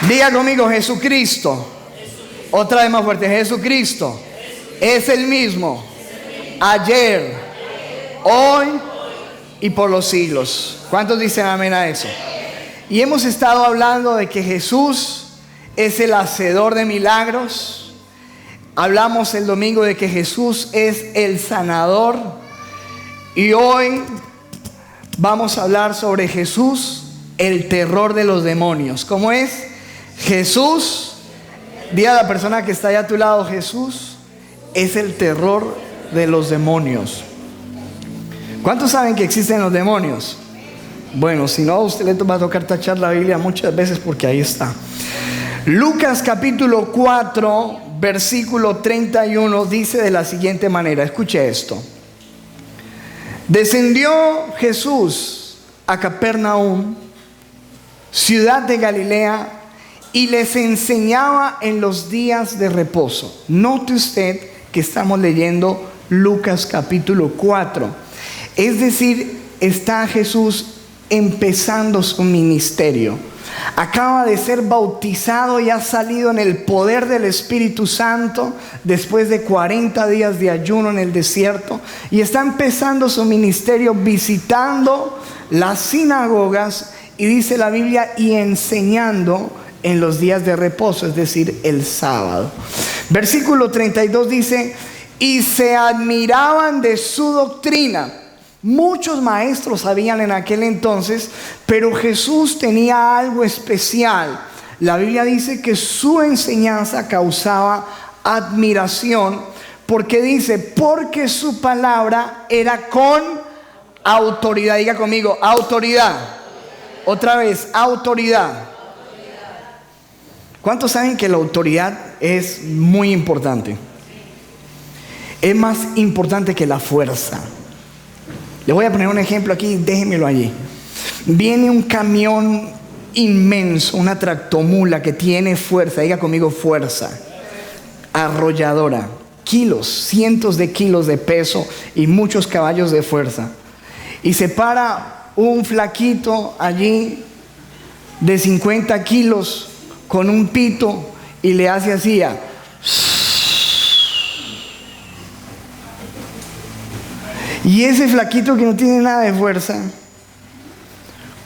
Diga conmigo, Jesucristo. Otra vez más fuerte, Jesucristo es el mismo ayer, hoy y por los siglos. ¿Cuántos dicen amén a eso? Y hemos estado hablando de que Jesús es el hacedor de milagros. Hablamos el domingo de que Jesús es el sanador. Y hoy vamos a hablar sobre Jesús, el terror de los demonios. ¿Cómo es? Jesús, di a la persona que está allá a tu lado, Jesús es el terror de los demonios. ¿Cuántos saben que existen los demonios? Bueno, si no, a usted le va a tocar tachar la Biblia muchas veces porque ahí está. Lucas capítulo 4, versículo 31 dice de la siguiente manera, escuche esto. Descendió Jesús a Capernaum, ciudad de Galilea, y les enseñaba en los días de reposo. Note usted que estamos leyendo Lucas capítulo 4. Es decir, está Jesús empezando su ministerio. Acaba de ser bautizado y ha salido en el poder del Espíritu Santo después de 40 días de ayuno en el desierto. Y está empezando su ministerio visitando las sinagogas y dice la Biblia y enseñando en los días de reposo, es decir, el sábado. Versículo 32 dice, y se admiraban de su doctrina. Muchos maestros habían en aquel entonces, pero Jesús tenía algo especial. La Biblia dice que su enseñanza causaba admiración, porque dice, porque su palabra era con autoridad. Diga conmigo, autoridad. Otra vez, autoridad. ¿Cuántos saben que la autoridad es muy importante? Es más importante que la fuerza. Le voy a poner un ejemplo aquí, déjenmelo allí. Viene un camión inmenso, una tractomula que tiene fuerza, diga conmigo fuerza, arrolladora, kilos, cientos de kilos de peso y muchos caballos de fuerza. Y se para un flaquito allí de 50 kilos con un pito y le hace así a... Y ese flaquito que no tiene nada de fuerza,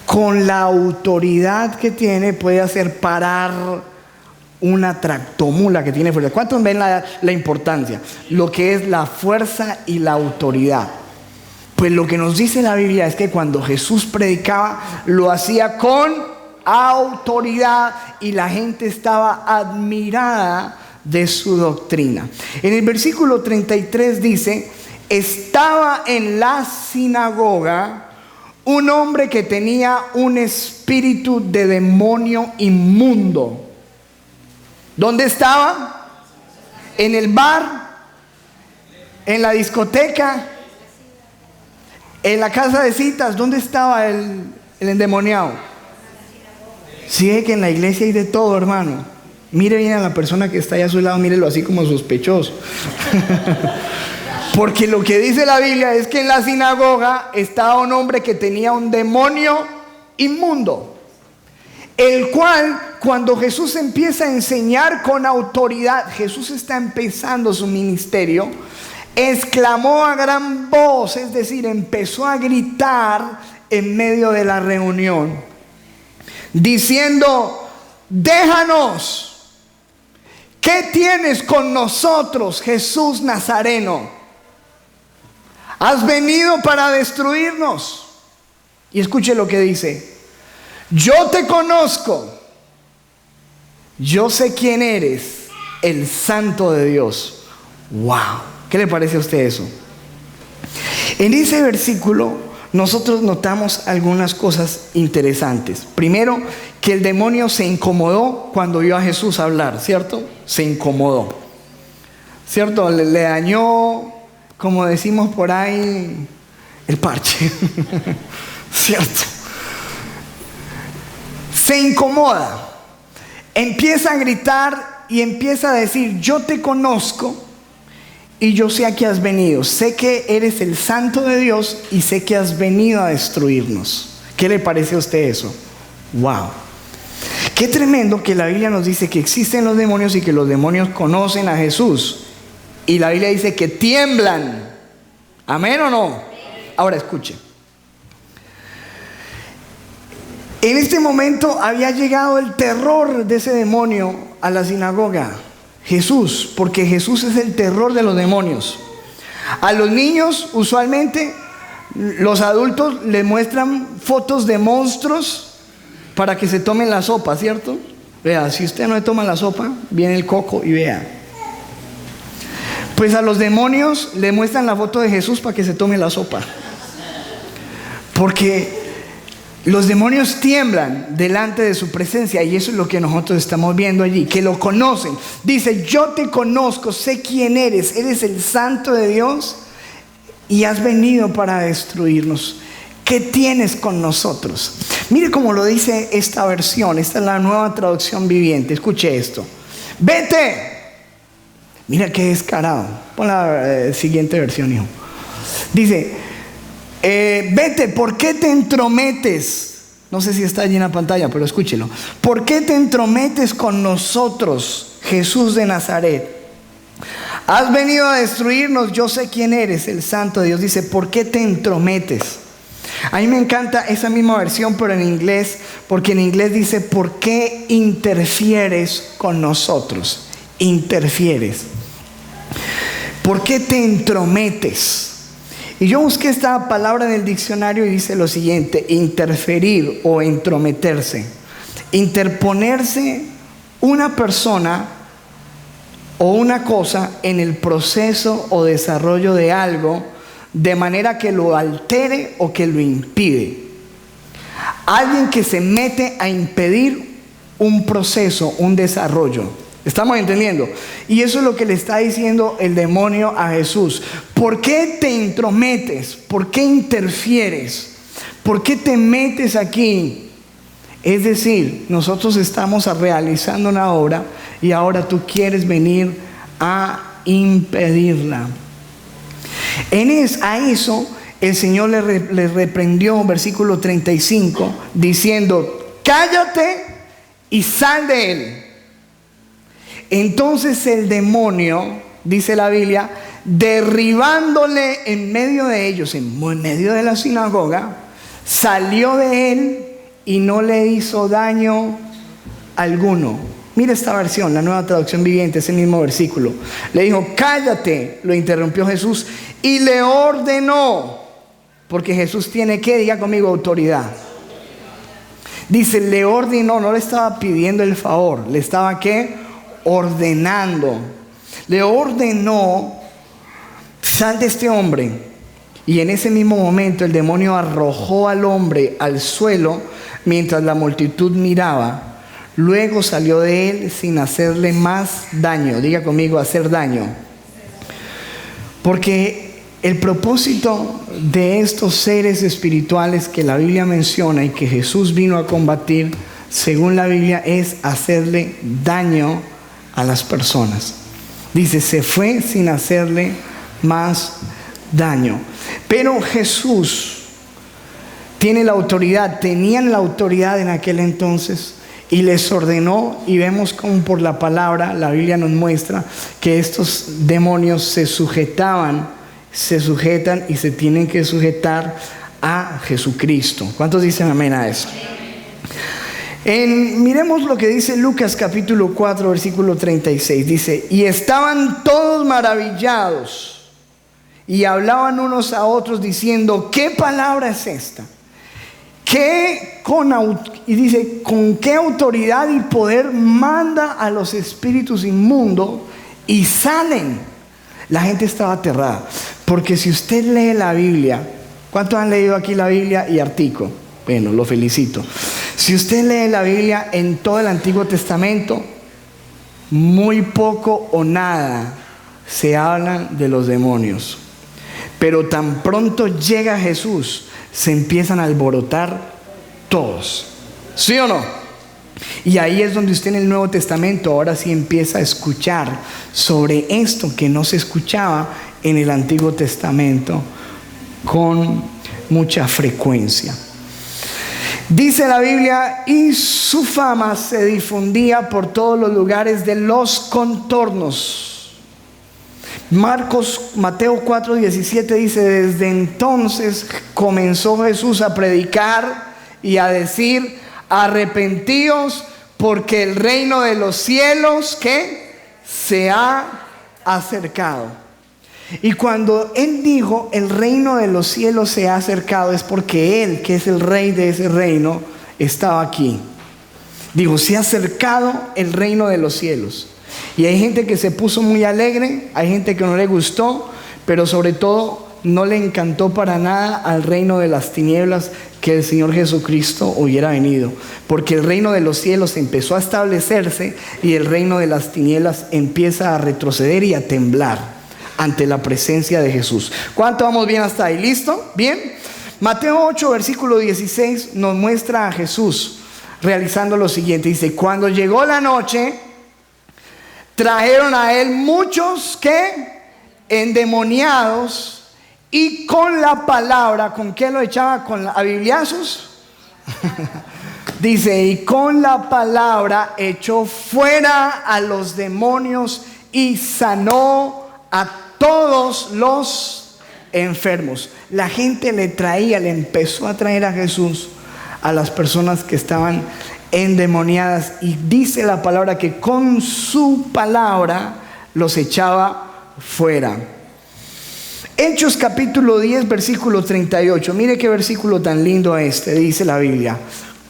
con la autoridad que tiene, puede hacer parar una tractomula que tiene fuerza. ¿Cuántos ven la importancia? Lo que es la fuerza y la autoridad. Pues lo que nos dice la Biblia es que cuando Jesús predicaba, lo hacía con autoridad y la gente estaba admirada de su doctrina. En el versículo 33 dice, estaba en la sinagoga un hombre que tenía un espíritu de demonio inmundo. ¿Dónde estaba? ¿En el bar? ¿En la discoteca? ¿En la casa de citas? ¿Dónde estaba el endemoniado? Sí, es que en la iglesia hay de todo, hermano. Mire bien a la persona que está allá a su lado, mírelo así como sospechoso. Porque lo que dice la Biblia es que en la sinagoga estaba un hombre que tenía un demonio inmundo, el cual cuando Jesús empieza a enseñar con autoridad, Jesús está empezando su ministerio, exclamó a gran voz, es decir, empezó a gritar en medio de la reunión, diciendo, déjanos, ¿qué tienes con nosotros, Jesús Nazareno? ¿Has venido para destruirnos? Y escuche lo que dice, yo te conozco, yo sé quién eres, el Santo de Dios. Wow, ¿qué le parece a usted eso? En ese versículo nosotros notamos algunas cosas interesantes. Primero, que el demonio se incomodó cuando vio a Jesús hablar, ¿cierto? Se incomodó, ¿cierto? Le dañó, como decimos por ahí, el parche, ¿cierto? Se incomoda, empieza a gritar y empieza a decir, yo te conozco y yo sé a qué has venido, sé que eres el Santo de Dios y sé que has venido a destruirnos. ¿Qué le parece a usted eso? Wow. Qué tremendo que la Biblia nos dice que existen los demonios y que los demonios conocen a Jesús. Y la Biblia dice que tiemblan. ¿Amén o no? Ahora escuche. En este momento había llegado el terror de ese demonio a la sinagoga. Jesús, porque Jesús es el terror de los demonios. A los niños, usualmente, los adultos le muestran fotos de monstruos para que se tomen la sopa, ¿cierto? Vea, si usted no le toma la sopa, viene el coco y vea. Pues a los demonios le muestran la foto de Jesús para que se tome la sopa. Porque los demonios tiemblan delante de su presencia, y eso es lo que nosotros estamos viendo allí, que lo conocen. Dice: yo te conozco, sé quién eres el Santo de Dios y has venido para destruirnos. ¿Qué tienes con nosotros? Mire cómo lo dice esta versión. Esta es la Nueva Traducción Viviente. Escuche esto: vete. Mira qué descarado. Pon la siguiente versión, hijo. Dice: vete, ¿por qué te entrometes? No sé si está allí en la pantalla, pero escúchelo. ¿Por qué te entrometes con nosotros, Jesús de Nazaret? Has venido a destruirnos, yo sé quién eres, el Santo de Dios. Dice: ¿por qué te entrometes? A mí me encanta esa misma versión, pero en inglés, porque en inglés dice: ¿por qué interfieres con nosotros? Interfieres. ¿Por qué te entrometes? Y yo busqué esta palabra en el diccionario y dice lo siguiente: interferir o entrometerse. Interponerse una persona o una cosa en el proceso o desarrollo de algo, de manera que lo altere o que lo impide. Alguien que se mete a impedir un proceso, un desarrollo. ¿Estamos entendiendo? Y eso es lo que le está diciendo el demonio a Jesús. ¿Por qué te entrometes? ¿Por qué interfieres? ¿Por qué te metes aquí? Es decir, nosotros estamos realizando una obra y ahora tú quieres venir a impedirla. A eso el Señor le reprendió, versículo 35, diciendo: cállate y sal de él. Entonces el demonio, dice la Biblia, derribándole en medio de ellos, en medio de la sinagoga, salió de él y no le hizo daño alguno. Mira esta versión, la Nueva Traducción Viviente, ese mismo versículo. Le dijo: cállate, lo interrumpió Jesús y le ordenó, porque Jesús tiene que, diga conmigo, autoridad. Dice, le ordenó, no le estaba pidiendo el favor, le estaba ¿qué? Ordenando. Le ordenó: sal de este hombre. Y en ese mismo momento el demonio arrojó al hombre al suelo mientras la multitud miraba. Luego salió de él sin hacerle más daño. Diga conmigo, hacer daño. Porque el propósito de estos seres espirituales que la Biblia menciona y que Jesús vino a combatir, según la Biblia, es hacerle daño a las personas. Dice: se fue sin hacerle más daño. Pero Jesús tiene la autoridad, tenían la autoridad en aquel entonces, y les ordenó. Y vemos como por la palabra, la Biblia nos muestra que estos demonios se sujetan y se tienen que sujetar a Jesucristo. ¿Cuántos dicen amén a eso? Miremos lo que dice Lucas capítulo 4 versículo 36. Dice: y estaban todos maravillados y hablaban unos a otros diciendo: ¿qué palabra es esta? Y dice: ¿con qué autoridad y poder manda a los espíritus inmundos y salen? La gente estaba aterrada, porque si usted lee la Biblia, ¿cuántos han leído aquí la Biblia y Artico? Bueno, lo felicito. Si usted lee la Biblia en todo el Antiguo Testamento, muy poco o nada se hablan de los demonios. Pero tan pronto llega Jesús, se empiezan a alborotar todos. ¿Sí o no? Y ahí es donde usted en el Nuevo Testamento ahora sí empieza a escuchar sobre esto que no se escuchaba en el Antiguo Testamento con mucha frecuencia. Dice la Biblia, y su fama se difundía por todos los lugares de los contornos. Mateo 4:17 dice, desde entonces comenzó Jesús a predicar y a decir, arrepentíos porque el reino de los cielos, ¿qué? Se ha acercado. Y cuando Él dijo, el reino de los cielos se ha acercado, es porque Él, que es el rey de ese reino, estaba aquí. Digo, se ha acercado el reino de los cielos. Y hay gente que se puso muy alegre, hay gente que no le gustó, pero sobre todo no le encantó para nada al reino de las tinieblas que el Señor Jesucristo hubiera venido. Porque el reino de los cielos empezó a establecerse y el reino de las tinieblas empieza a retroceder y a temblar ante la presencia de Jesús. ¿Cuánto vamos bien hasta ahí? ¿Listo? ¿Bien? Mateo 8, versículo 16 nos muestra a Jesús realizando lo siguiente. Dice, cuando llegó la noche, trajeron a Él muchos que endemoniados y con la palabra, ¿con qué lo echaba? ¿A bibliazos? Dice, y con la palabra echó fuera a los demonios y sanó a todos los enfermos. La gente le empezó a traer a Jesús a las personas que estaban endemoniadas, y dice la palabra que con su palabra los echaba fuera. Hechos capítulo 10 versículo 38. Mire qué versículo tan lindo dice la Biblia.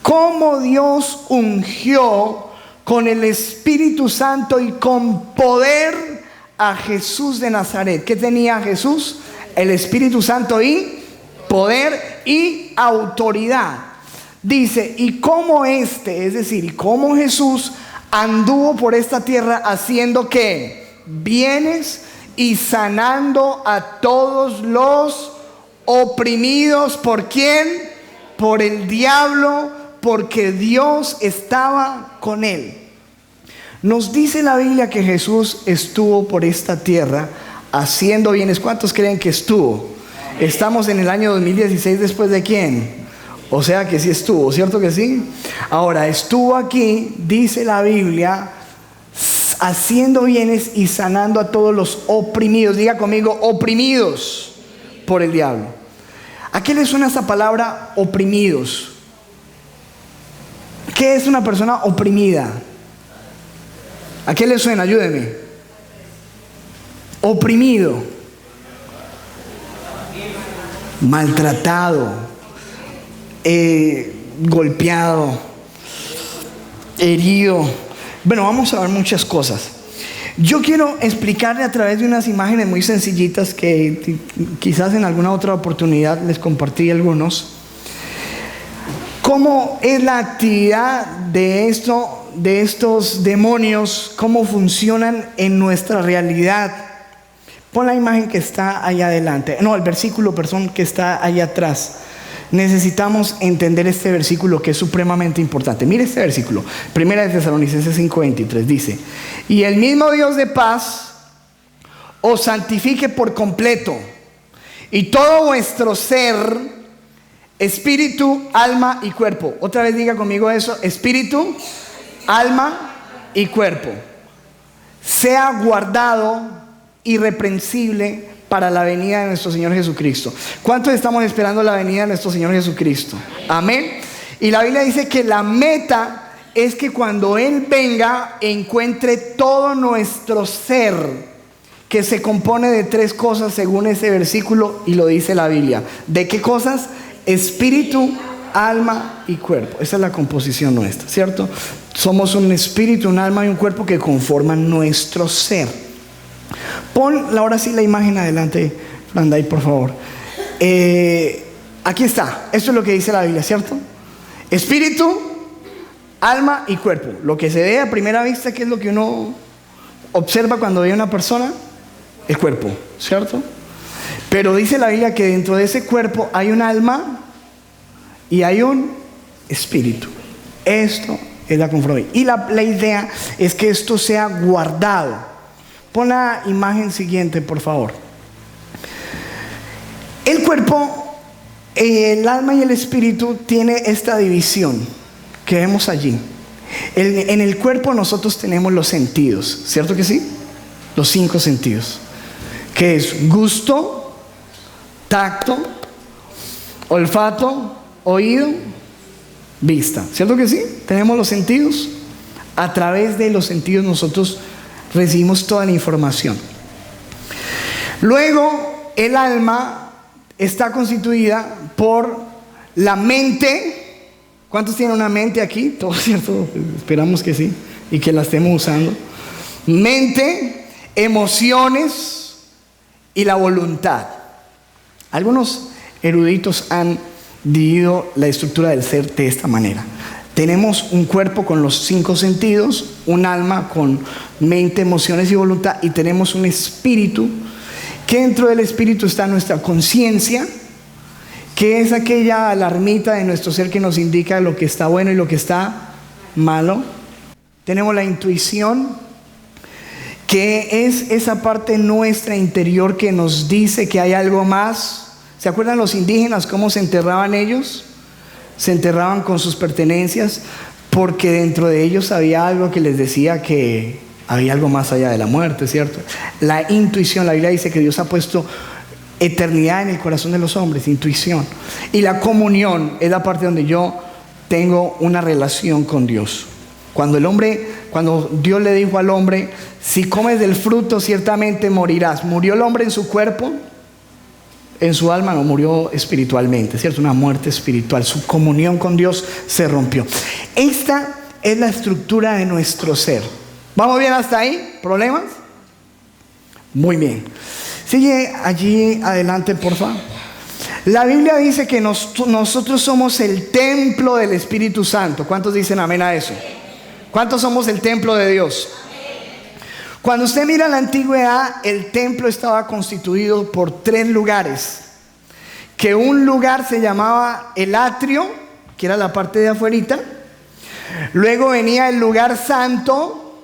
Cómo Dios ungió con el Espíritu Santo y con poder a Jesús de Nazaret. ¿Qué tenía Jesús? El Espíritu Santo y poder y autoridad. Dice, y como es decir, y como Jesús anduvo por esta tierra haciendo ¿qué? Bienes y sanando a todos los oprimidos. ¿Por quién? Por el diablo, porque Dios estaba con él. Nos dice la Biblia que Jesús estuvo por esta tierra haciendo bienes. ¿Cuántos creen que estuvo? Estamos en el año 2016, ¿después de quién? O sea que sí estuvo, ¿cierto que sí? Ahora, estuvo aquí, dice la Biblia, haciendo bienes y sanando a todos los oprimidos. Diga conmigo, oprimidos por el diablo. ¿A qué le suena esa palabra, oprimidos? ¿Qué es una persona oprimida? ¿A qué le suena? Ayúdeme. Oprimido, maltratado, golpeado, herido. Bueno, vamos a ver muchas cosas. Yo quiero explicarle a través de unas imágenes muy sencillitas que quizás en alguna otra oportunidad les compartí algunos, cómo es la actividad de estos demonios, cómo funcionan en nuestra realidad. Pon la imagen que está allá adelante, el versículo, que está allá atrás. Necesitamos entender este versículo que es supremamente importante. Mire este versículo, 1 Tesalonicenses 5:23, dice, y el mismo Dios de paz os santifique por completo, y todo vuestro ser, espíritu, alma y cuerpo. Otra vez diga conmigo eso, espíritu, alma y cuerpo, sea guardado irreprensible para la venida de nuestro Señor Jesucristo. ¿Cuántos estamos esperando la venida de nuestro Señor Jesucristo? Amén. Y la Biblia dice que la meta es que cuando Él venga encuentre todo nuestro ser, que se compone de 3 cosas según ese versículo, y lo dice la Biblia. ¿De qué cosas? Espíritu, alma y cuerpo. Esa es la composición nuestra, ¿cierto? Somos un espíritu, un alma y un cuerpo que conforman nuestro ser. Pon ahora sí la imagen adelante, Flanday, por favor. Aquí está. Esto es lo que dice la Biblia, ¿cierto? Espíritu, alma y cuerpo. Lo que se ve a primera vista, ¿qué es lo que uno observa cuando ve a una persona? El cuerpo, ¿cierto? Pero dice la Biblia que dentro de ese cuerpo hay un alma y hay un espíritu. Esto es la conformidad. Y la idea es que esto sea guardado. Pon la imagen siguiente, por favor. El cuerpo El alma y el espíritu tiene esta división que vemos allí. En el cuerpo nosotros tenemos los sentidos, ¿cierto que sí? Los 5 sentidos, que es gusto, tacto, olfato, oído, vista, ¿cierto que sí? Tenemos los sentidos. A través de los sentidos nosotros recibimos toda la información. Luego el alma está constituida por la mente. ¿Cuántos tienen una mente aquí? Todo cierto, esperamos que sí, y que la estemos usando. Mente, emociones y la voluntad. Algunos eruditos han dividido la estructura del ser de esta manera. Tenemos un cuerpo con los 5 sentidos, un alma con mente, emociones y voluntad, y tenemos un espíritu, que dentro del espíritu está nuestra conciencia, que es aquella alarmita de nuestro ser que nos indica lo que está bueno y lo que está malo. Tenemos la intuición, que es esa parte nuestra interior que nos dice que hay algo más. ¿Se acuerdan los indígenas cómo se enterraban ellos? Se enterraban con sus pertenencias porque dentro de ellos había algo que les decía que había algo más allá de la muerte, ¿cierto? La intuición, la Biblia dice que Dios ha puesto eternidad en el corazón de los hombres, intuición. Y la comunión es la parte donde yo tengo una relación con Dios. Cuando Dios le dijo al hombre, si comes del fruto ciertamente morirás. ¿Murió el hombre en su cuerpo? En su alma no, murió espiritualmente, ¿cierto? Una muerte espiritual. Su comunión con Dios se rompió. Esta es la estructura de nuestro ser. ¿Vamos bien hasta ahí? ¿Problemas? Muy bien. Sigue allí adelante, por favor. La Biblia dice que nosotros somos el templo del Espíritu Santo. ¿Cuántos dicen amén a eso? ¿Cuántos somos el templo de Dios? Cuando usted mira la antigüedad, el templo estaba constituido por 3 lugares. Que un lugar se llamaba el atrio, que era la parte de afuerita. Luego venía el lugar santo,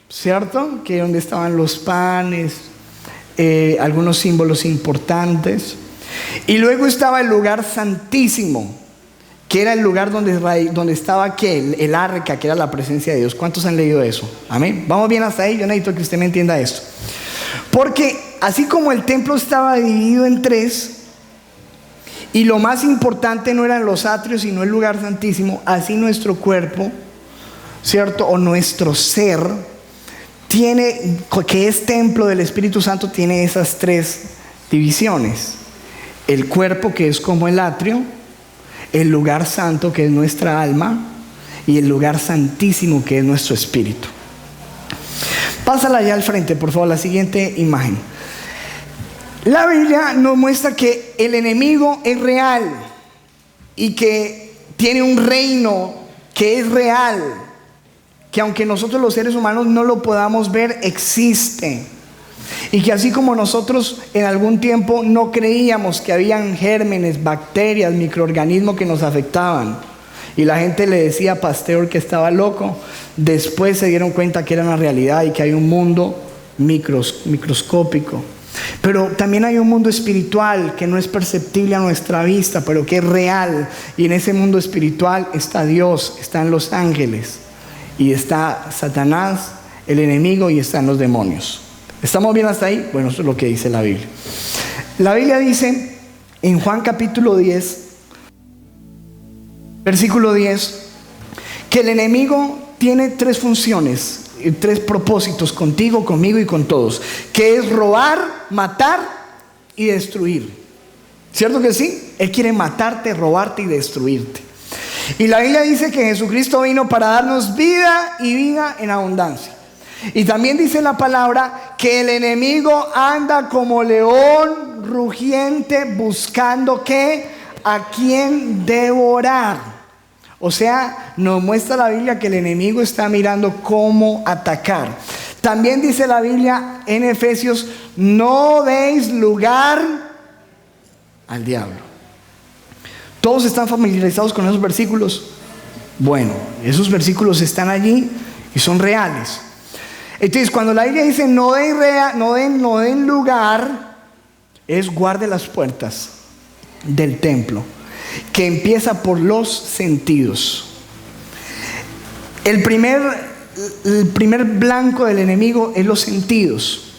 ¿cierto? Que es donde estaban los panes, algunos símbolos importantes. Y luego estaba el lugar santísimo, que era el lugar donde estaba ¿qué? El arca, que era la presencia de Dios. ¿Cuántos han leído eso? Amén. Vamos bien hasta ahí. Yo necesito que usted me entienda esto. Porque así como el templo estaba dividido en 3, y lo más importante no eran los atrios, sino el lugar santísimo, así nuestro cuerpo, ¿cierto? O nuestro ser, que es templo del Espíritu Santo, tiene esas 3 divisiones. El cuerpo, que es como el atrio, el lugar santo, que es nuestra alma, y el lugar santísimo, que es nuestro espíritu. Pásala allá al frente, por favor, la siguiente imagen. La Biblia nos muestra que el enemigo es real y que tiene un reino que es real, que aunque nosotros los seres humanos no lo podamos ver, existe. Y que así como nosotros en algún tiempo no creíamos que habían gérmenes, bacterias, microorganismos que nos afectaban, y la gente le decía a Pasteur que estaba loco, después se dieron cuenta que era una realidad y que hay un mundo microscópico. Pero también hay un mundo espiritual que no es perceptible a nuestra vista, pero que es real. Y en ese mundo espiritual está Dios, están los ángeles, y está Satanás, el enemigo, y están los demonios. ¿Estamos bien hasta ahí? Bueno, eso es lo que dice la Biblia. La Biblia dice en Juan capítulo 10, versículo 10, que el enemigo tiene 3 funciones, 3 propósitos contigo, conmigo y con todos, que es robar, matar y destruir. ¿Cierto que sí? Él quiere matarte, robarte y destruirte. Y la Biblia dice que Jesucristo vino para darnos vida y vida en abundancia. Y también dice la palabra que el enemigo anda como león rugiente buscando ¿qué? A quién devorar. O sea, nos muestra la Biblia que el enemigo está mirando cómo atacar. También dice la Biblia en Efesios, no deis lugar al diablo. ¿Todos están familiarizados con esos versículos? Bueno, esos versículos están allí y son reales. Entonces, cuando la Biblia dice no den lugar, es guarde las puertas. del templo, que empieza por los sentidos. El primer blanco del enemigo es los sentidos.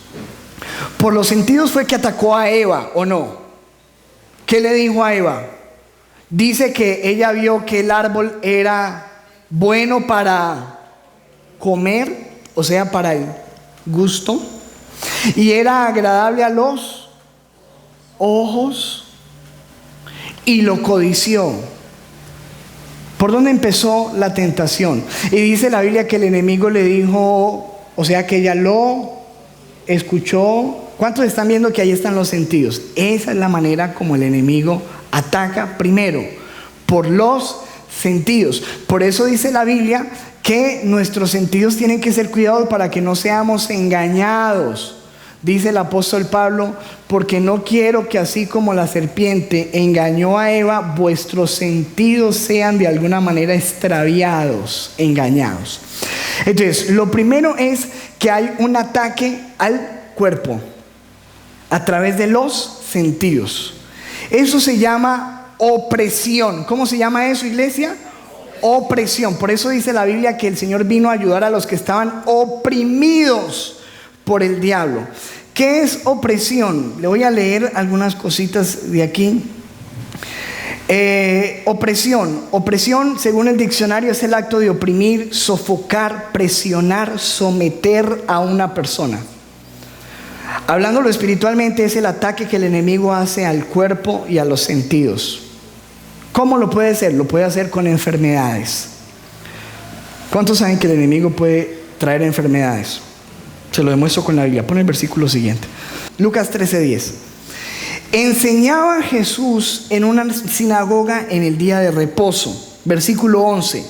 Por los sentidos fue que atacó a Eva, ¿o no? ¿Qué le dijo a Eva? Dice que ella vio que el árbol era bueno para comer, o sea, para el gusto, y era agradable a los ojos, y lo codició. ¿Por dónde empezó la tentación? Y dice la Biblia que el enemigo le dijo, o sea, que ella lo escuchó. ¿Cuántos están viendo que ahí están los sentidos? Esa es la manera como el enemigo ataca primero, por los sentidos. Por eso dice la Biblia que nuestros sentidos tienen que ser cuidados para que no seamos engañados. Dice el apóstol Pablo, porque no quiero que así como la serpiente engañó a Eva, vuestros sentidos sean de alguna manera extraviados, engañados. Entonces, lo primero es que hay un ataque al cuerpo a través de los sentidos. Eso se llama opresión. ¿Cómo se llama eso, iglesia? Opresión. Por eso dice la Biblia que el Señor vino a ayudar a los que estaban oprimidos por el diablo. ¿Qué es opresión? Le voy a leer algunas cositas de aquí. Opresión, según el diccionario, es el acto de oprimir, sofocar, presionar, someter a una persona. Hablándolo espiritualmente, es el ataque que el enemigo hace al cuerpo y a los sentidos. ¿Cómo lo puede hacer? Lo puede hacer con enfermedades. ¿Cuántos saben que el enemigo puede traer enfermedades? Se lo demuestro con la Biblia. Pon el versículo siguiente. Lucas 13:10. Enseñaba Jesús en una sinagoga en el día de reposo. Versículo 11.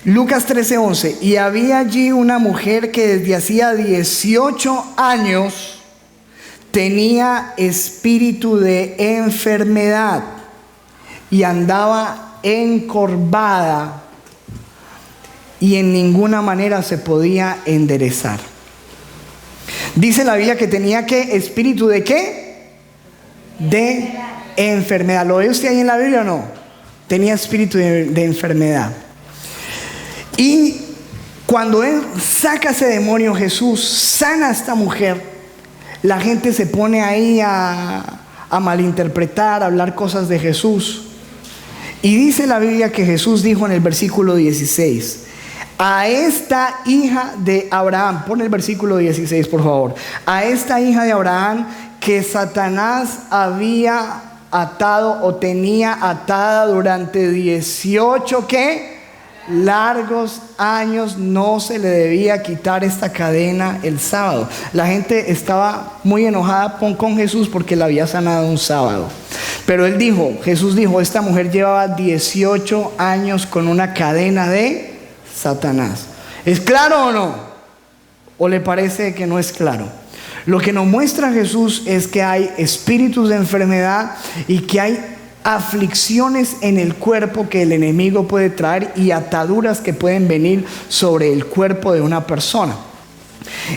Lucas 13:11. Y había allí una mujer que desde hacía 18 años tenía espíritu de enfermedad y andaba encorvada y en ninguna manera se podía enderezar. Dice la Biblia que tenía ¿qué? Espíritu de ¿qué? De enfermedad. ¿Lo ve usted ahí en la Biblia o no? Tenía espíritu de enfermedad. Y cuando él saca ese demonio, Jesús sana a esta mujer, la gente se pone ahí a malinterpretar, a hablar cosas de Jesús. Y dice la Biblia que Jesús dijo en el versículo 16, a esta hija de Abraham, pon el versículo 16 por favor, a esta hija de Abraham que Satanás había atado o tenía atada durante 18 ¿qué? Largos años, no se le debía quitar esta cadena el sábado. La gente estaba muy enojada con Jesús porque la había sanado un sábado. Pero Jesús dijo, esta mujer llevaba 18 años con una cadena de Satanás. ¿Es claro o no? ¿O le parece que no es claro? Lo que nos muestra Jesús es que hay espíritus de enfermedad y que hay aflicciones en el cuerpo que el enemigo puede traer y ataduras que pueden venir sobre el cuerpo de una persona.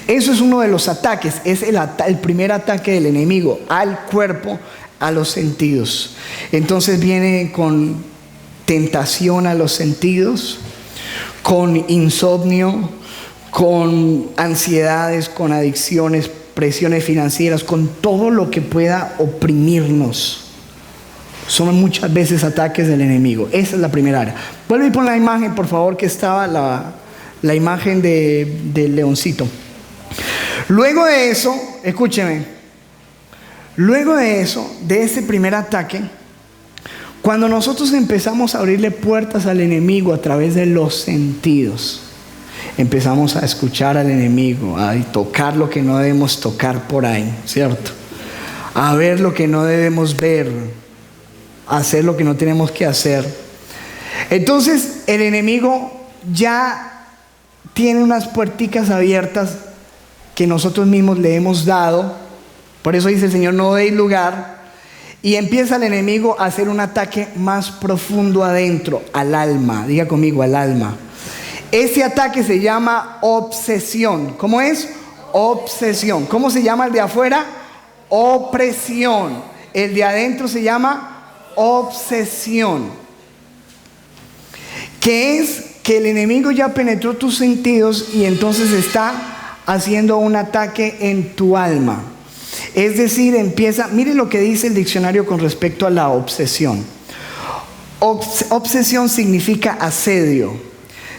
Eso es uno de los ataques, es el primer ataque del enemigo al cuerpo, a los sentidos. Entonces viene con tentación a los sentidos, con insomnio, con ansiedades, con adicciones, presiones financieras, con todo lo que pueda oprimirnos. Son muchas veces ataques del enemigo. Esa es la primera área. Vuelve y pon la imagen, por favor, que estaba la imagen del leoncito. Luego de eso, escúcheme, luego de eso, de ese primer ataque, cuando nosotros empezamos a abrirle puertas al enemigo a través de los sentidos, empezamos a escuchar al enemigo, a tocar lo que no debemos tocar por ahí, ¿cierto? A ver lo que no debemos ver, a hacer lo que no tenemos que hacer. Entonces el enemigo ya tiene unas puerticas abiertas que nosotros mismos le hemos dado. Por eso dice el Señor, no deis lugar. Y empieza el enemigo a hacer un ataque más profundo adentro, al alma. Diga conmigo, al alma. Ese ataque se llama obsesión. ¿Cómo es? Obsesión. ¿Cómo se llama el de afuera? Opresión. El de adentro se llama obsesión, que es que el enemigo ya penetró tus sentidos y entonces está haciendo un ataque en tu alma. Es decir, mire lo que dice el diccionario con respecto a la obsesión. Obsesión significa asedio.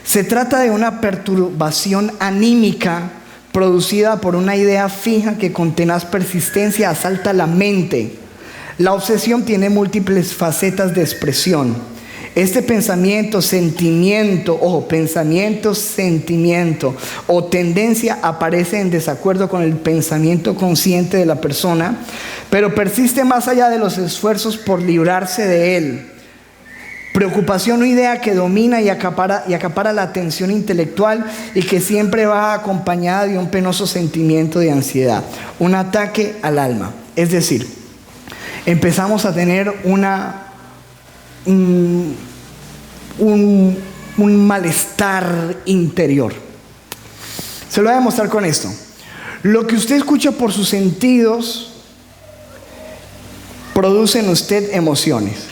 Se trata de una perturbación anímica producida por una idea fija que con tenaz persistencia asalta la mente. La obsesión tiene múltiples facetas de expresión. Este pensamiento, sentimiento o tendencia aparece en desacuerdo con el pensamiento consciente de la persona, pero persiste más allá de los esfuerzos por librarse de él. Preocupación o idea que domina y acapara la atención intelectual y que siempre va acompañada de un penoso sentimiento de ansiedad, un ataque al alma. Es decir, empezamos a tener un malestar interior. Se lo voy a demostrar con esto. Lo que usted escucha por sus sentidos produce en usted emociones.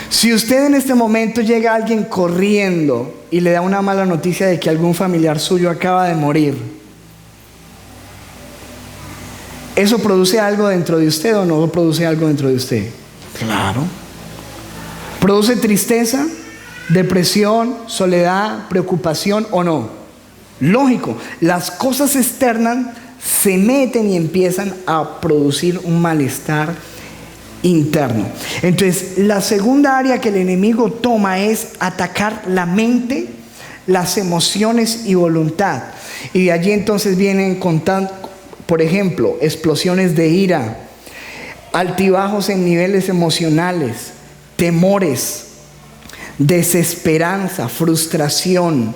Si usted en este momento llega a alguien corriendo y le da una mala noticia de que algún familiar suyo acaba de morir, ¿eso produce algo dentro de usted o no produce algo dentro de usted? Claro. ¿Produce tristeza, depresión, soledad, preocupación o no? Lógico, las cosas externas se meten y empiezan a producir un malestar interno. Entonces, la segunda área que el enemigo toma es atacar la mente, las emociones y voluntad. Y de allí entonces vienen contando, por ejemplo, explosiones de ira, altibajos en niveles emocionales, temores, desesperanza, frustración,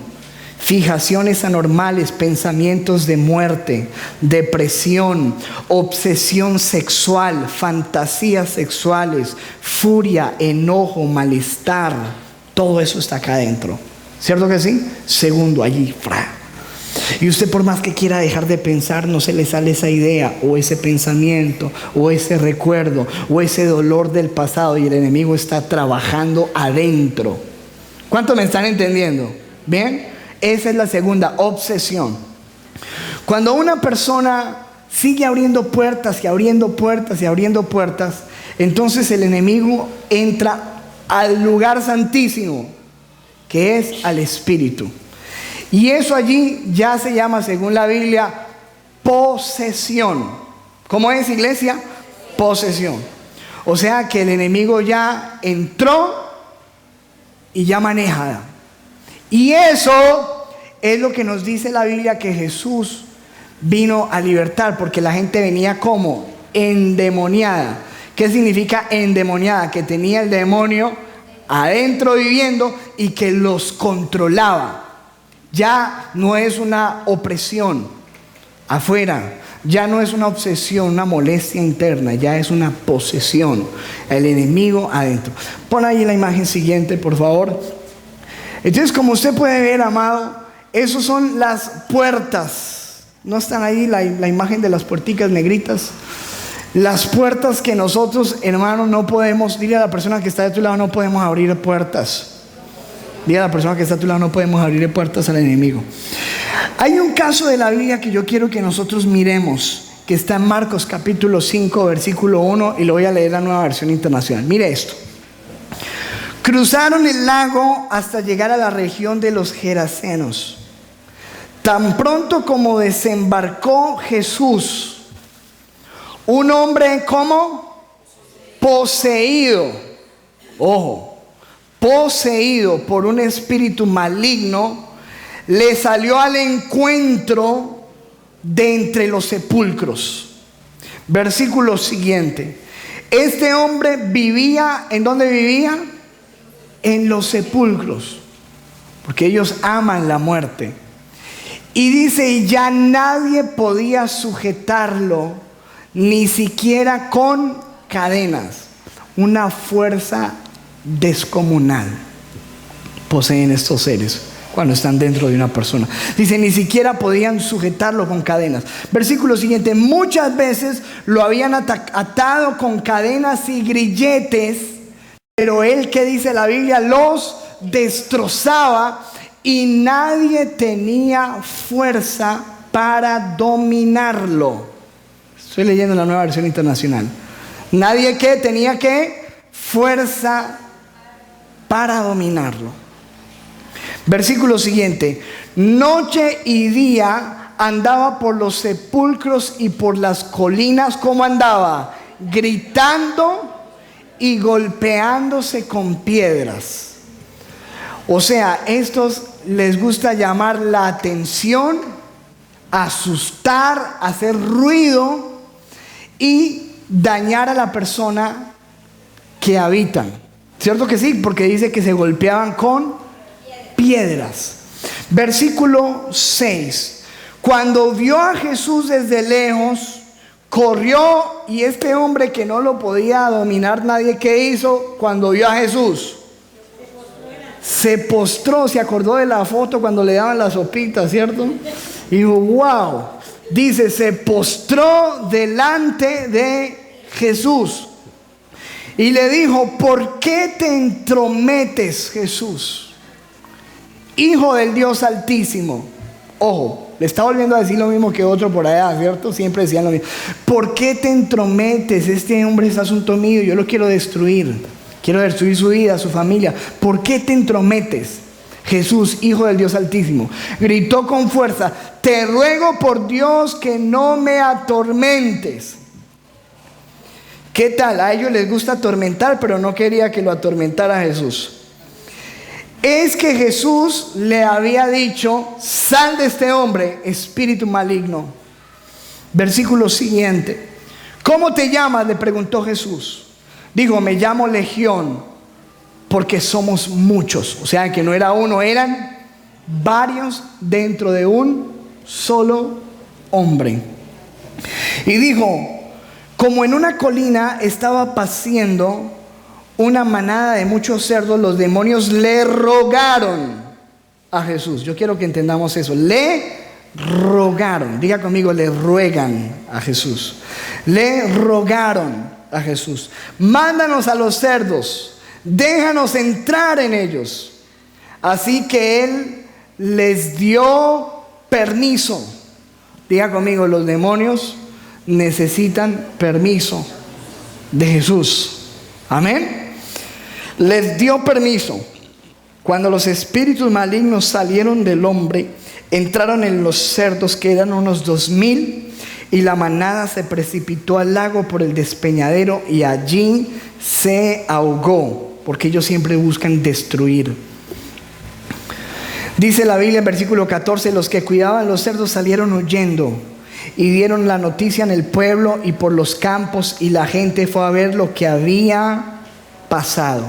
fijaciones anormales, pensamientos de muerte, depresión, obsesión sexual, fantasías sexuales, furia, enojo, malestar. Todo eso está acá adentro. ¿Cierto que sí? Segundo, allí, y usted, por más que quiera dejar de pensar, no se le sale esa idea o ese pensamiento o ese recuerdo o ese dolor del pasado, y el enemigo está trabajando adentro. ¿Cuánto me están entendiendo? ¿Bien? Esa es la segunda, obsesión. Cuando una persona sigue abriendo puertas y abriendo puertas y abriendo puertas, entonces el enemigo entra al lugar santísimo, que es al espíritu. Y eso allí ya se llama, según la Biblia, posesión. ¿Cómo es, iglesia? Posesión. O sea que el enemigo ya entró y ya maneja. Y eso es lo que nos dice la Biblia que Jesús vino a libertar, porque la gente venía como endemoniada. ¿Qué significa endemoniada? Que tenía el demonio adentro viviendo y que los controlaba. Ya no es una opresión afuera, ya no es una obsesión, una molestia interna, ya es una posesión. El enemigo adentro. Pon ahí la imagen siguiente, por favor. Entonces, como usted puede ver, amado, esos son las puertas. ¿No están ahí la imagen de las puerticas negritas? Las puertas que nosotros, hermanos, no podemos. Dile a la persona que está de tu lado: no podemos abrir puertas. Dile a la persona que está a tu lado: no podemos abrir puertas al enemigo. Hay un caso de la Biblia que yo quiero que nosotros miremos, que está en Marcos capítulo 5 versículo 1, y lo voy a leer la Nueva Versión Internacional. Mire esto. Cruzaron el lago hasta llegar a la región de los Gerasenos. Tan pronto como desembarcó Jesús, un hombre como poseído, ojo, poseído por un espíritu maligno, le salió al encuentro de entre los sepulcros. Versículo siguiente. Este hombre vivía, ¿en dónde vivía? En los sepulcros, porque ellos aman la muerte. Y dice, y ya nadie podía sujetarlo, ni siquiera con cadenas. Una fuerza descomunal poseen estos seres cuando están dentro de una persona. Dice, ni siquiera podían sujetarlo con cadenas. Versículo siguiente. Muchas veces lo habían atado con cadenas y grilletes, Pero él, ¿qué dice la Biblia? Los destrozaba y nadie tenía fuerza para dominarlo. Estoy leyendo la Nueva Versión Internacional. Nadie que tenía que fuerza para dominarlo. Versículo siguiente. Noche y día andaba por los sepulcros y por las colinas. ¿Cómo andaba? Gritando y golpeándose con piedras. O sea, estos les gusta llamar la atención, asustar, hacer ruido y dañar a la persona que habitan. ¿Cierto que sí? Porque dice que se golpeaban con piedras. Versículo 6. Cuando vio a Jesús desde lejos, corrió, y este hombre que no lo podía dominar nadie, ¿qué hizo cuando vio a Jesús? Se postró. Se acordó de la foto cuando le daban la sopita, ¿cierto? Y dijo, wow. Dice, se postró delante de Jesús y le dijo, ¿por qué te entrometes, Jesús, Hijo del Dios Altísimo? Ojo, le está volviendo a decir lo mismo que otro por allá, ¿cierto? Siempre decían lo mismo. ¿Por qué te entrometes? Este hombre es asunto mío, yo lo quiero destruir. Quiero destruir su vida, su familia. ¿Por qué te entrometes, Jesús, Hijo del Dios Altísimo? Gritó con fuerza, te ruego por Dios que no me atormentes. ¿Qué tal? A ellos les gusta atormentar, pero no quería que lo atormentara Jesús. Es que Jesús le había dicho, sal de este hombre, espíritu maligno. Versículo siguiente. ¿Cómo te llamas?, le preguntó Jesús. Dijo, me llamo Legión, porque somos muchos. O sea que no era uno, eran varios dentro de un solo hombre. Y dijo, como en una colina estaba paciendo una manada de muchos cerdos, los demonios le rogaron a Jesús. Yo quiero que entendamos eso. Le rogaron. Diga conmigo, le ruegan a Jesús. Le rogaron a Jesús. Mándanos a los cerdos, déjanos entrar en ellos. Así que él les dio permiso. Diga conmigo, los demonios necesitan permiso de Jesús. Amén. Les dio permiso. Cuando los espíritus malignos salieron del hombre, entraron en los cerdos, que eran unos 2000, y la manada se precipitó al lago por el despeñadero y allí se ahogó, porque ellos siempre buscan destruir. Dice la Biblia en versículo 14, los que cuidaban los cerdos salieron huyendo y dieron la noticia en el pueblo y por los campos, y la gente fue a ver lo que había pasado.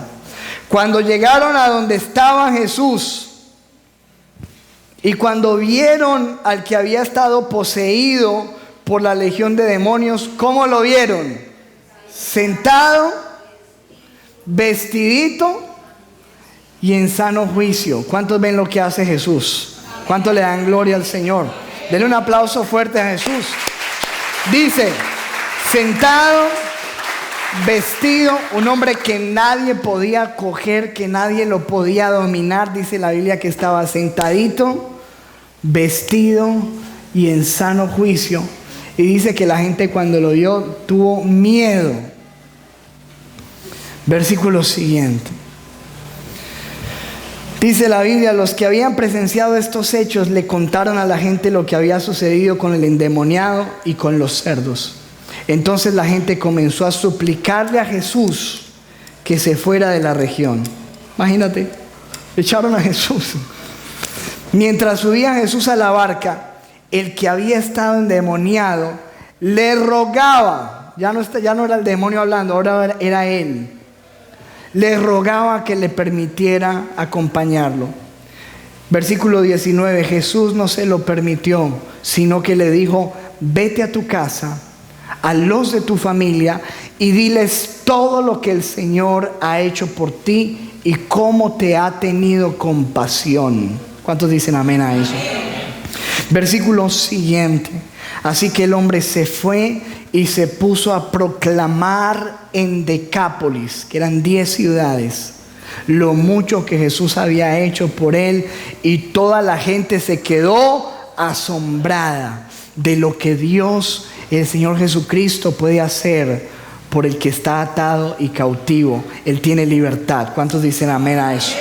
Cuando llegaron a donde estaba Jesús y cuando vieron al que había estado poseído por la legión de demonios, ¿cómo lo vieron? Sentado, vestidito y en sano juicio. ¿Cuántos ven lo que hace Jesús? ¿Cuántos le dan gloria al Señor? Denle un aplauso fuerte a Jesús. Dice, sentado, vestido, un hombre que nadie podía coger, que nadie lo podía dominar. Dice la Biblia que estaba sentadito, vestido y en sano juicio. Y dice que la gente cuando lo vio tuvo miedo. Versículo siguiente. Dice la Biblia, los que habían presenciado estos hechos le contaron a la gente lo que había sucedido con el endemoniado y con los cerdos. Entonces la gente comenzó a suplicarle a Jesús que se fuera de la región. Imagínate, echaron a Jesús. Mientras subía Jesús a la barca, el que había estado endemoniado le rogaba, ya no era el demonio hablando, ahora era él. Le rogaba que le permitiera acompañarlo. Versículo 19, Jesús no se lo permitió, sino que le dijo, vete a tu casa, a los de tu familia, y diles todo lo que el Señor ha hecho por ti y cómo te ha tenido compasión. ¿Cuántos dicen amén a eso? Versículo siguiente. Así que el hombre se fue y se puso a proclamar en Decápolis, que eran 10 ciudades, lo mucho que Jesús había hecho por él, y toda la gente se quedó asombrada de lo que Dios, el Señor Jesucristo, puede hacer por el que está atado y cautivo. Él tiene libertad. ¿Cuántos dicen amén a eso?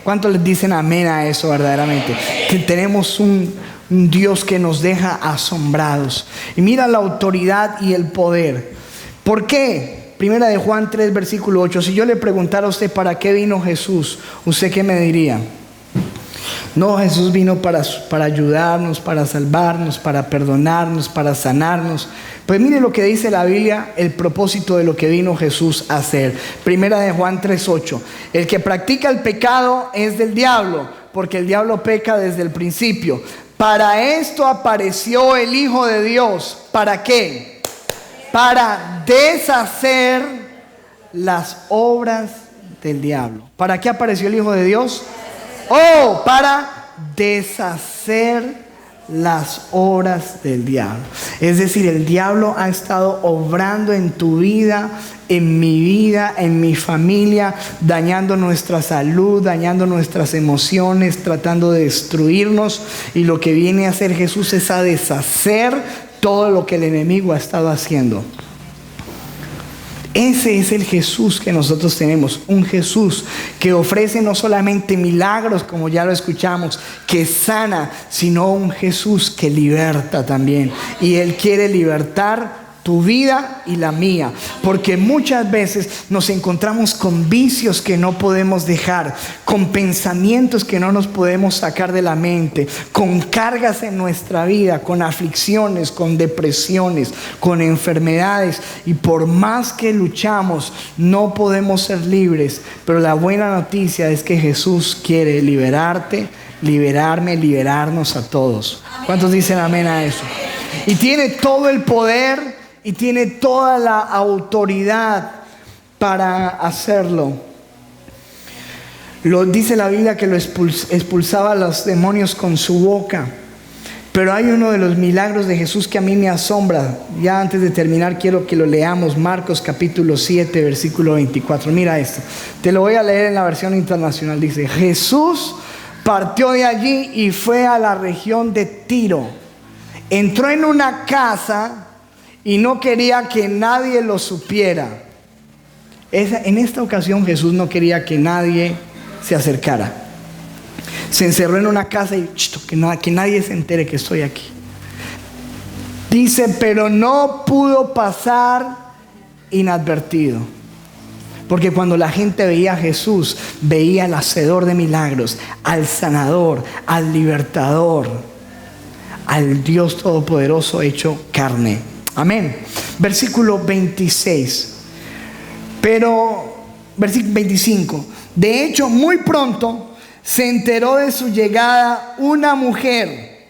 ¿Cuántos les dicen amén a eso verdaderamente? Que tenemos un Dios que nos deja asombrados. Y mira la autoridad y el poder. ¿Por qué? Primera de Juan 3, versículo 8. Si yo le preguntara a usted para qué vino Jesús, ¿usted qué me diría? No, Jesús vino para ayudarnos, para salvarnos, para perdonarnos, para sanarnos. Pues mire lo que dice la Biblia, el propósito de lo que vino Jesús a hacer. Primera de Juan 3:8. El que practica el pecado es del diablo, porque el diablo peca desde el principio. Para esto apareció el Hijo de Dios. ¿Para qué? Para deshacer las obras del diablo. ¿Para qué apareció el Hijo de Dios? Oh, para deshacer las obras del diablo. Es decir, el diablo ha estado obrando en tu vida, en mi vida, en mi familia, dañando nuestra salud, dañando nuestras emociones, tratando de destruirnos. Y lo que viene a hacer Jesús es a deshacer todo lo que el enemigo ha estado haciendo. Ese es el Jesús que nosotros tenemos, un Jesús que ofrece no solamente milagros, como ya lo escuchamos, que sana, sino un Jesús que liberta también. Y Él quiere libertar tu vida y la mía, porque muchas veces nos encontramos con vicios que no podemos dejar, con pensamientos que no nos podemos sacar de la mente, con cargas en nuestra vida, con aflicciones, con depresiones, con enfermedades, y por más que luchamos no podemos ser libres. Pero la buena noticia es que Jesús quiere liberarte, liberarme, liberarnos a todos. ¿Cuántos dicen amén a eso? Y tiene todo el poder y tiene toda la autoridad para hacerlo. Dice la Biblia que lo expulsaba a los demonios con su boca. Pero hay uno de los milagros de Jesús que a mí me asombra. Ya antes de terminar quiero que lo leamos. Marcos capítulo 7 versículo 24. Mira esto, te lo voy a leer en la versión internacional. Dice: Jesús partió de allí y fue a la región de Tiro. Entró en una casa y no quería que nadie lo supiera. En esta ocasión Jesús no quería que nadie se acercara. Se encerró en una casa y que nadie se entere que estoy aquí. Dice, pero no pudo pasar inadvertido. Porque cuando la gente veía a Jesús, veía al hacedor de milagros, al sanador, al libertador, al Dios todopoderoso hecho carne. Amén. Versículo 26. Versículo 25. De hecho, muy pronto se enteró de su llegada una mujer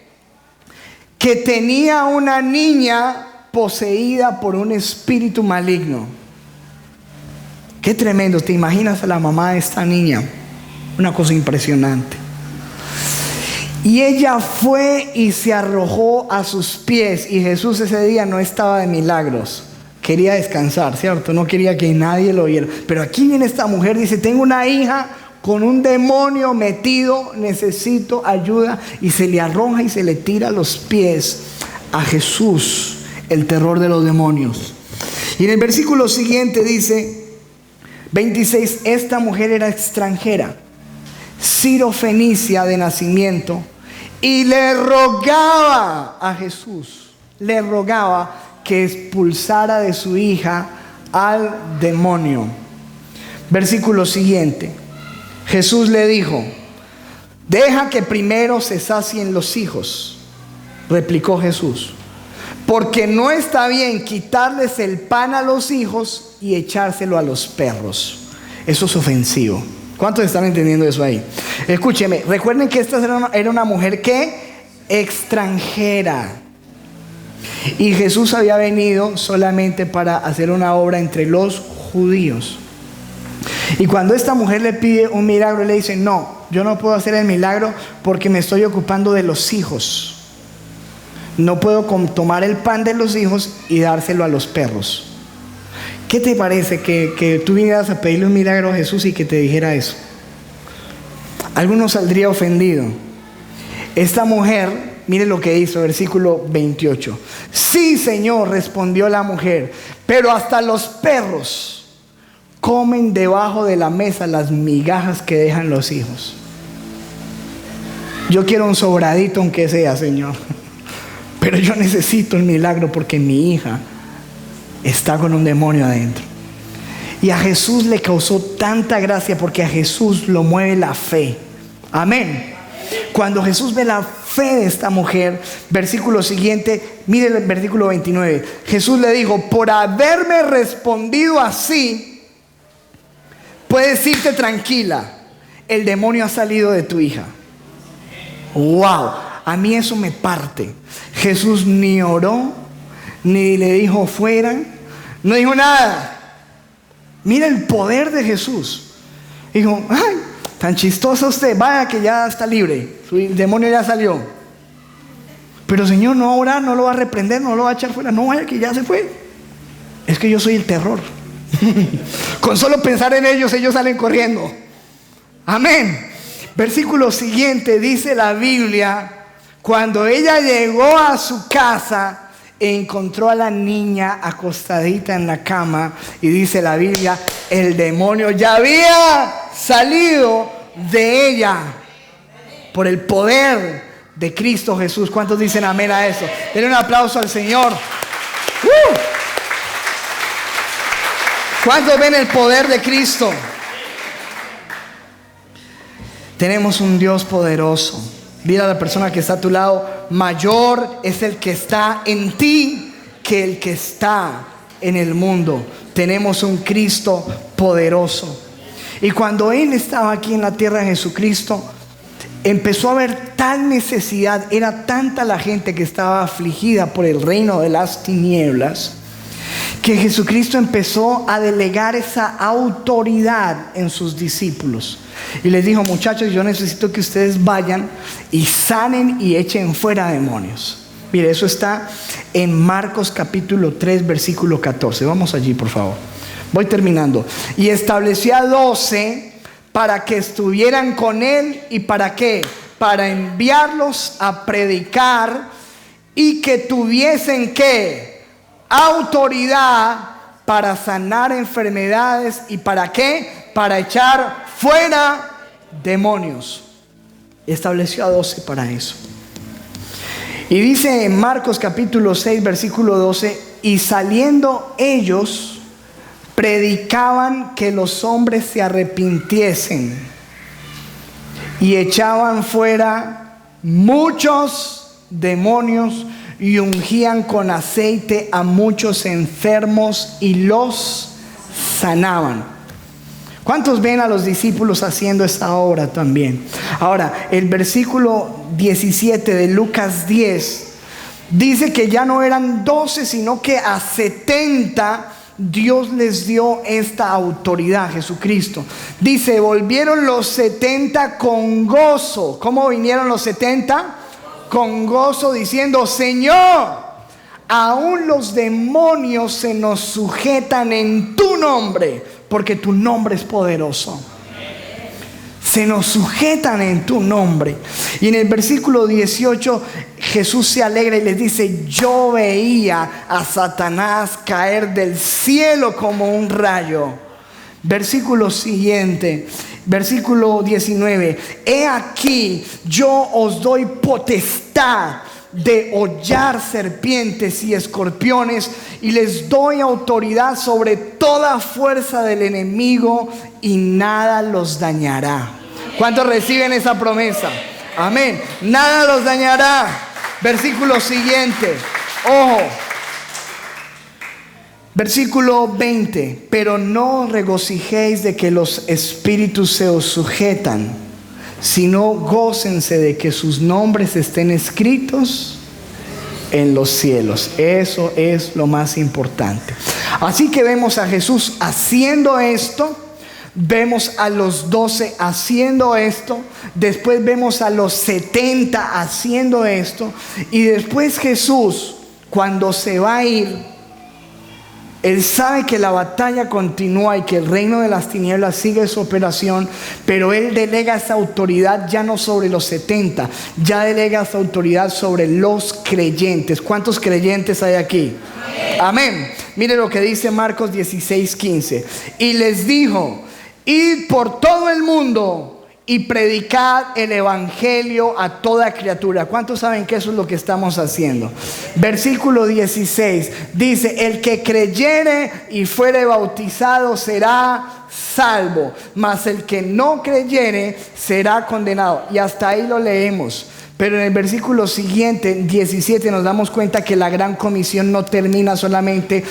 que tenía una niña poseída por un espíritu maligno. Qué tremendo. ¿Te imaginas a la mamá de esta niña? Una cosa impresionante. Y ella fue y se arrojó a sus pies. Y Jesús ese día no estaba de milagros. Quería descansar, ¿cierto? No quería que nadie lo oyera. Pero aquí viene esta mujer, dice: tengo una hija con un demonio metido, necesito ayuda. Y se le arroja y se le tira a los pies a Jesús, el terror de los demonios. Y en el versículo siguiente dice, 26, esta mujer era extranjera, sirofenicia de nacimiento, y le rogaba a Jesús, le rogaba que expulsara de su hija al demonio. Versículo siguiente, Jesús le dijo: deja que primero se sacien los hijos. Replicó Jesús: porque no está bien quitarles el pan a los hijos y echárselo a los perros. Eso es ofensivo. ¿Cuántos están entendiendo eso ahí? Escúcheme, recuerden que esta era una mujer que extranjera. Y Jesús había venido solamente para hacer una obra entre los judíos. Y cuando esta mujer le pide un milagro, le dice: no, yo no puedo hacer el milagro porque me estoy ocupando de los hijos. No puedo tomar el pan de los hijos y dárselo a los perros. ¿Qué te parece que tú vinieras a pedirle un milagro a Jesús y que te dijera eso? Alguno saldría ofendido. Esta mujer, mire lo que hizo, versículo 28. Sí, Señor, respondió la mujer, pero hasta los perros comen debajo de la mesa las migajas que dejan los hijos. Yo quiero un sobradito aunque sea, Señor, pero yo necesito el milagro porque mi hija está con un demonio adentro. Y a Jesús le causó tanta gracia porque a Jesús lo mueve la fe. Amén. Cuando Jesús ve la fe de esta mujer, versículo siguiente, mire el versículo 29. Jesús le dijo: por haberme respondido así, puedes irte tranquila, el demonio ha salido de tu hija. Wow, a mí eso me parte. Jesús ni oró, ni le dijo fuera, no dijo nada. Mira el poder de Jesús. Dijo: ay, tan chistosa usted, vaya que ya está libre, su demonio ya salió. Pero Señor, no va a orar, no lo va a reprender, no lo va a echar fuera, no, vaya que ya se fue. Es que yo soy el terror. Con solo pensar en ellos salen corriendo. Amén. Versículo siguiente, dice la Biblia: cuando ella llegó a su casa, encontró a la niña acostadita en la cama, y dice la Biblia, el demonio ya había salido de ella por el poder de Cristo Jesús. ¿Cuántos dicen amén a eso? Denle un aplauso al Señor. ¿Cuántos ven el poder de Cristo? Tenemos un Dios poderoso. Dile a la persona que está a tu lado: mayor es el que está en ti que el que está en el mundo. Tenemos un Cristo poderoso. Y cuando Él estaba aquí en la tierra, Jesucristo, empezó a haber tal necesidad, era tanta la gente que estaba afligida por el reino de las tinieblas, que Jesucristo empezó a delegar esa autoridad en sus discípulos. Y les dijo: muchachos, yo necesito que ustedes vayan y sanen y echen fuera demonios. Mire, eso está en Marcos capítulo 3, versículo 14. Vamos allí, por favor. Voy terminando. Y estableció a 12 para que estuvieran con él. ¿Y para qué? Para enviarlos a predicar y que tuviesen ¿qué? Autoridad para sanar enfermedades. ¿Y para qué? Para echar fuera demonios. Estableció a 12 para eso. Y dice en Marcos capítulo 6 versículo 12: y saliendo ellos predicaban que los hombres se arrepintiesen y echaban fuera muchos demonios y ungían con aceite a muchos enfermos y los sanaban. ¿Cuántos ven a los discípulos haciendo esta obra también? Ahora, el versículo 17 de Lucas 10 dice que ya no eran 12, sino que a 70 Dios les dio esta autoridad, Jesucristo. Dice: volvieron los 70 con gozo. ¿Cómo vinieron los 70? Con gozo, diciendo: Señor, aún los demonios se nos sujetan en tu nombre, porque tu nombre es poderoso. Se nos sujetan en tu nombre. Y en el versículo 18 Jesús se alegra y les dice: yo veía a Satanás caer del cielo como un rayo. Versículo siguiente, versículo 19: he aquí, yo os doy potestad de hollar serpientes y escorpiones, y les doy autoridad sobre toda fuerza del enemigo, y nada los dañará. ¿Cuántos reciben esa promesa? Amén. Nada los dañará. Versículo siguiente, ojo, versículo 20: pero no os regocijéis de que los espíritus se os sujetan, sino gócense de que sus nombres estén escritos en los cielos. Eso es lo más importante. Así que vemos a Jesús haciendo esto Vemos a los 12 haciendo esto. Después vemos a los 70 haciendo esto. Y después Jesús, cuando se va a ir, Él sabe que la batalla continúa y que el reino de las tinieblas sigue su operación, pero Él delega esa autoridad ya no sobre los 70, ya delega esa autoridad sobre los creyentes. ¿Cuántos creyentes hay aquí? Amén. Mire lo que dice Marcos 16:15. Y les dijo: id por todo el mundo y predicad el evangelio a toda criatura. ¿Cuántos saben que eso es lo que estamos haciendo? Versículo 16 dice: el que creyere y fuere bautizado será salvo, mas el que no creyere será condenado. Y hasta ahí lo leemos. Pero en el versículo siguiente, 17, nos damos cuenta que la gran comisión no termina solamente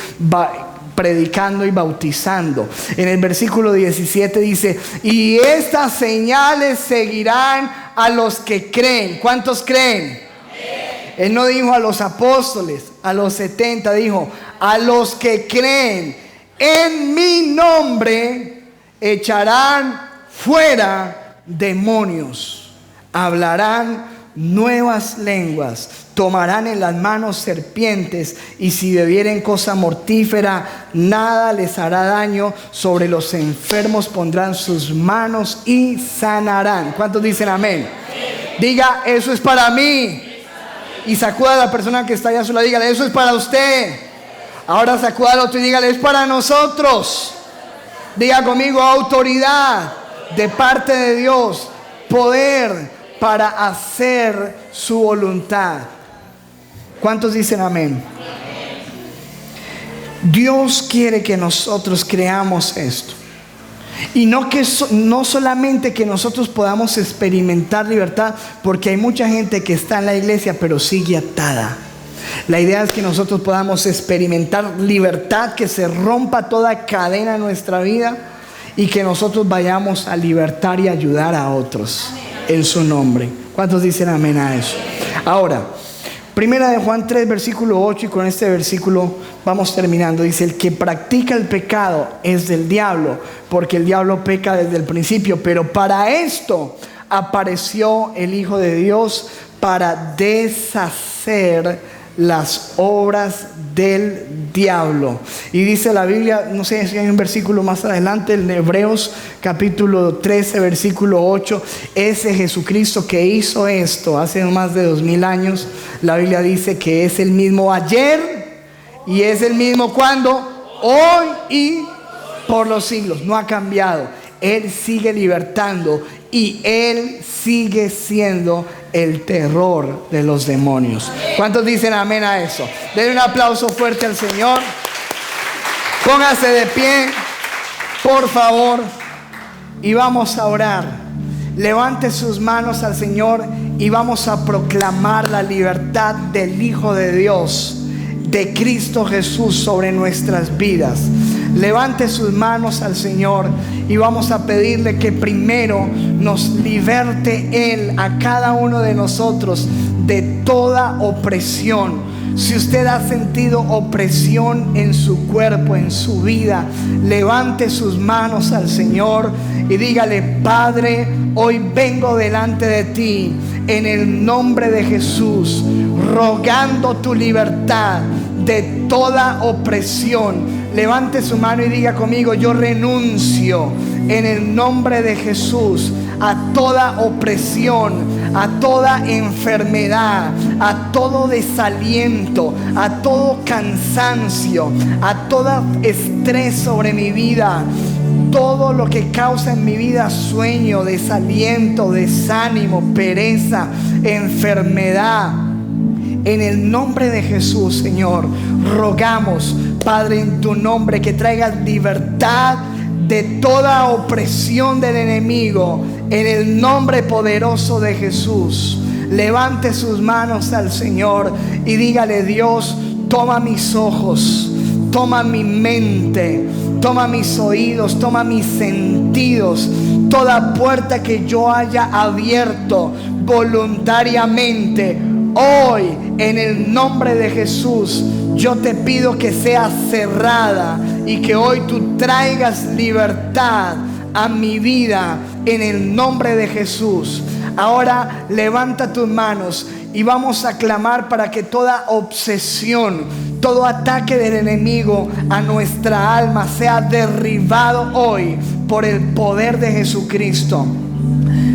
predicando y bautizando. En el versículo 17 dice: y estas señales seguirán a los que creen. ¿Cuántos creen? Él no dijo a los apóstoles, a los 70, dijo: a los que creen en mi nombre echarán fuera demonios, hablarán nuevas lenguas, tomarán en las manos serpientes, y si bebieren cosa mortífera, nada les hará daño. Sobre los enfermos pondrán sus manos y sanarán. ¿Cuántos dicen amén? Diga: eso es para mí. Y sacuda a la persona que está allá a su lado, dígale: eso es para usted. Ahora sacuda al otro y dígale: es para nosotros. Diga conmigo: autoridad de parte de Dios, poder para hacer su voluntad. ¿Cuántos dicen amén? Dios quiere que nosotros creamos esto. Y no solamente que nosotros podamos experimentar libertad, porque hay mucha gente que está en la iglesia pero sigue atada. La idea es que nosotros podamos experimentar libertad, que se rompa toda cadena en nuestra vida y que nosotros vayamos a libertar y ayudar a otros en su nombre. ¿Cuántos dicen amén a eso? Ahora, Primera de Juan 3, versículo 8, y con este versículo vamos terminando. Dice: el que practica el pecado es del diablo, porque el diablo peca desde el principio. Pero para esto apareció el Hijo de Dios, para deshacer las obras del diablo. Y dice la Biblia, no sé si hay un versículo más adelante, en Hebreos capítulo 13, versículo 8, ese Jesucristo que hizo esto hace más de 2000 años, la Biblia dice que es el mismo ayer y es el mismo cuando, hoy y por los siglos. No ha cambiado. Él sigue libertando y Él sigue siendo el terror de los demonios. ¿Cuántos dicen amén a eso? Denle un aplauso fuerte al Señor. Póngase de pie, por favor, y vamos a orar. Levante sus manos al Señor y vamos a proclamar la libertad del Hijo de Dios, de Cristo Jesús, sobre nuestras vidas. Levante sus manos al Señor y vamos a pedirle que primero nos liberte Él a cada uno de nosotros de toda opresión. Si usted ha sentido opresión en su cuerpo, en su vida, levante sus manos al Señor y dígale: Padre, hoy vengo delante de ti en el nombre de Jesús, rogando tu libertad de toda opresión. Levante su mano y diga conmigo: yo renuncio en el nombre de Jesús a toda opresión, a toda enfermedad, a todo desaliento, a todo cansancio, a todo estrés sobre mi vida. Todo lo que causa en mi vida sueño, desaliento, desánimo, pereza, enfermedad. En el nombre de Jesús, Señor, rogamos, Padre, en tu nombre, que traigas libertad de toda opresión del enemigo. En el nombre poderoso de Jesús, levante sus manos al Señor y dígale: Dios, toma mis ojos, toma mi mente, toma mis oídos, toma mis sentidos. Toda puerta que yo haya abierto voluntariamente, hoy, en el nombre de Jesús, yo te pido que sea cerrada y que hoy tú traigas libertad a mi vida en el nombre de Jesús. Ahora levanta tus manos y vamos a clamar para que toda obsesión, todo ataque del enemigo a nuestra alma sea derribado hoy por el poder de Jesucristo.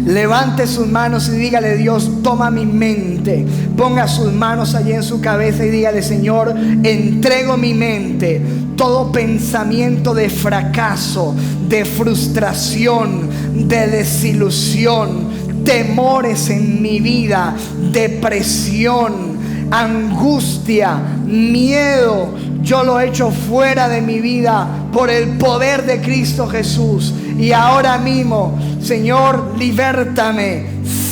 Levante sus manos y dígale: Dios, toma mi mente. Ponga sus manos allí en su cabeza y dígale: Señor, entrego mi mente. Todo pensamiento de fracaso, de frustración, de desilusión, temores en mi vida, depresión, angustia, miedo, yo lo echo fuera de mi vida por el poder de Cristo Jesús. Y ahora mismo, Señor, libértame,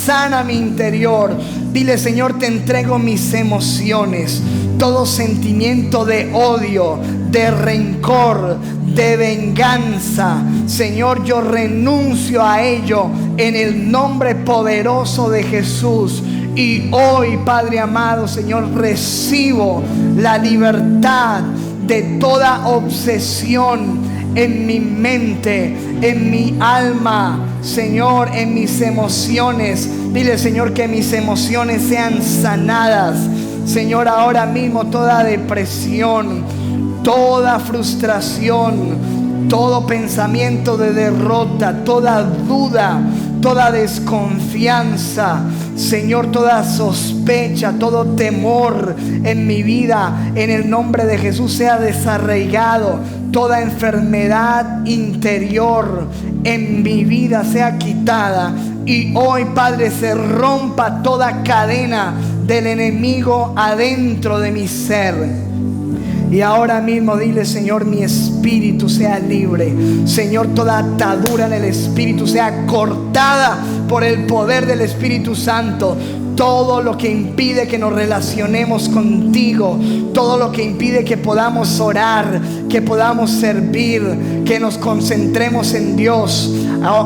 sana mi interior. Dile: Señor, te entrego mis emociones, todo sentimiento de odio, de rencor, de venganza. Señor, yo renuncio a ello en el nombre poderoso de Jesús. Y hoy, Padre amado, Señor, recibo la libertad de toda obsesión en mi mente, en mi alma, Señor, en mis emociones. Dile: Señor, que mis emociones sean sanadas. Señor, ahora mismo toda depresión, toda frustración, todo pensamiento de derrota, toda duda, toda desconfianza, Señor, toda sospecha, todo temor en mi vida, en el nombre de Jesús, sea desarraigado. Toda enfermedad interior en mi vida sea quitada. Y hoy, Padre, se rompa toda cadena del enemigo adentro de mi ser. Y ahora mismo dile: Señor, mi espíritu sea libre. Señor, toda atadura en el espíritu sea cortada por el poder del Espíritu Santo. Todo lo que impide que nos relacionemos contigo, todo lo que impide que podamos orar, que podamos servir, que nos concentremos en Dios.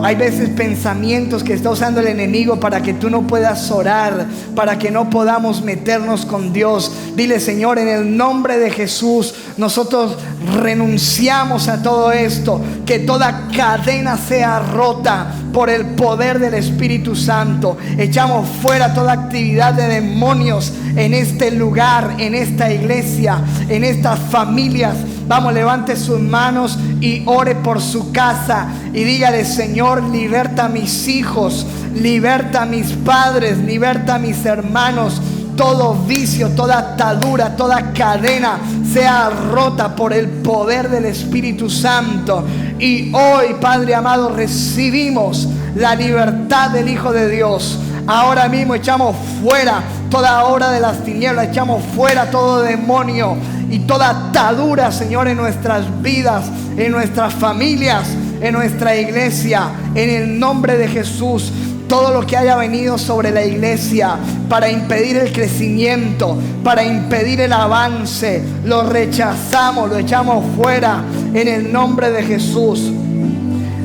Hay veces pensamientos que está usando el enemigo para que tú no puedas orar, para que no podamos meternos con Dios. Dile: Señor, en el nombre de Jesús, nosotros renunciamos a todo esto. Que toda cadena sea rota por el poder del Espíritu Santo. Echamos fuera toda actividad de demonios en este lugar, en esta iglesia, en estas familias. Vamos, levante sus manos y ore por su casa y dígale: Señor, liberta a mis hijos, liberta a mis padres, liberta a mis hermanos. Todo vicio, toda atadura, toda cadena sea rota por el poder del Espíritu Santo. Y hoy, Padre amado, recibimos la libertad del Hijo de Dios. Ahora mismo echamos fuera toda obra de las tinieblas, echamos fuera todo demonio y toda atadura, Señor, en nuestras vidas, en nuestras familias, en nuestra iglesia, en el nombre de Jesús. Todo lo que haya venido sobre la iglesia para impedir el crecimiento, para impedir el avance, lo rechazamos, lo echamos fuera en el nombre de Jesús.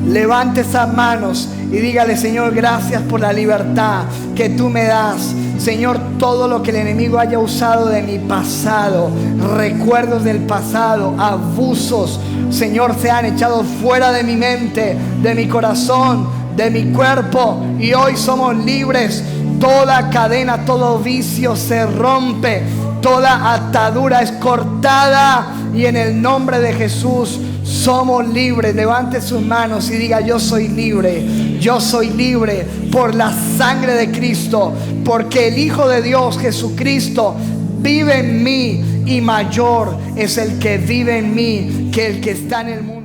Levante esas manos y dígale: Señor, gracias por la libertad que tú me das. Señor, todo lo que el enemigo haya usado de mi pasado, recuerdos del pasado, abusos, Señor, se han echado fuera de mi mente, de mi corazón, de mi cuerpo, y hoy somos libres. Toda cadena, todo vicio se rompe, toda atadura es cortada, y en el nombre de Jesús somos libres. Levante sus manos y diga: yo soy libre. Yo soy libre por la sangre de Cristo, porque el Hijo de Dios, Jesucristo, vive en mí, y mayor es el que vive en mí que el que está en el mundo.